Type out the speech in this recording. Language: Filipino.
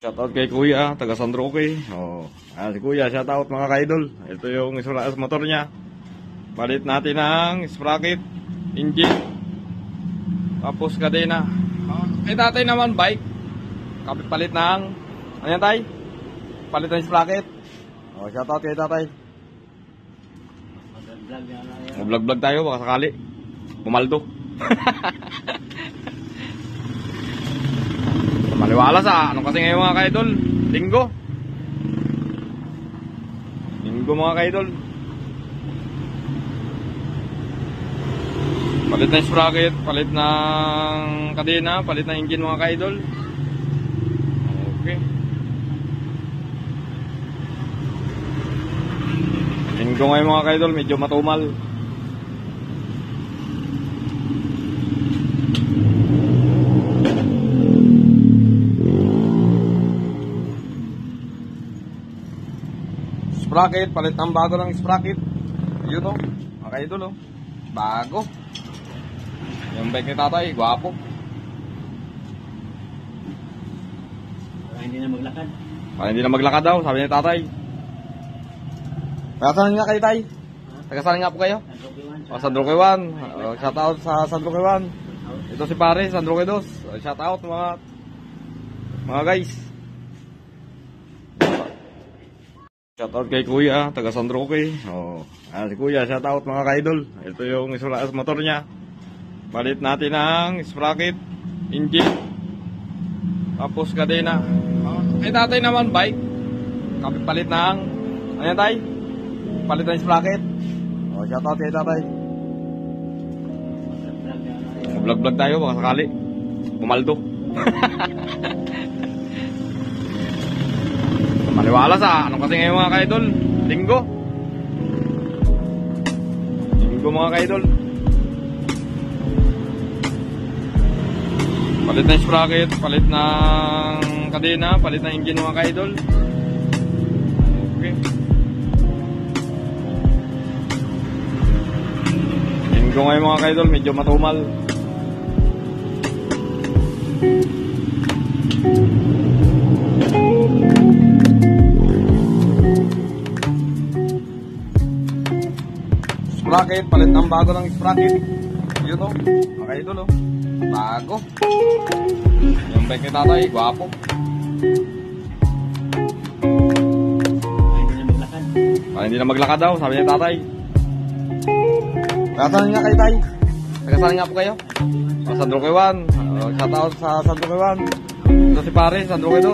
Shoutout kay Kuya, taga San Roque. Si Kuya, shoutout mga ka-idol. Ito yung motor niya. Palit natin ng sprocket, engine, tapos kadena. Kay tatay naman bike. Palit ng, ano yan tay? Palit ng sprocket. Shoutout kay tatay. Vlog tayo, baka sakali pumaldo. Maliwala sa ano kasi ngayon mga ka-idol, linggo mga ka-idol. Palit ng sprocket, palit ng kadena, palit ng engine mga ka-idol. Okay, linggo ngayon mga ka-idol, medyo matumal. Sprocket, palit ng bago ng sprocket. Yun o, mga ka-idol o, bago. Yung bike ni tatay, gwapo. Para hindi na maglakad. Para hindi na maglakad daw, sabi ni tatay. Tagasan nga kayo tay? Tagasan nga po kayo? San Roque 1. Shoutout sa San Roque 1. Ito si pare, San Roque 2. Shoutout mga guys. Shoutout kay Kuya, taga San Roque. Si Kuya, shoutout mga ka-idol. Ito yung motor niya. Palit natin ng sprocket, engine, tapos kadena. Kay tatay naman bike. Palit ng, ano yan tay? Palit ng sprocket. Shoutout kay tatay. Vlog tayo, baka sakali pumaldo. Maliwala sa ano kasi ngayon mga ka-idol, linggo mga ka-idol. Palit ng sprocket, palit ng kadena, palit ng engine mga ka-idol. Okay, linggo ngayon mga ka-idol, medyo matumal. Sprocket, palit ng bago ng sprocket. Yun o, mga idol o, bago. Yung bike ni tatay, gwapo. Para hindi na maglakad daw, sabi ni tatay. Tagasan nga kayo tay? Tagasan nga po kayo? San Roque 1. Shoutout sa San Roque 1. Ito si pare, San Roque 2.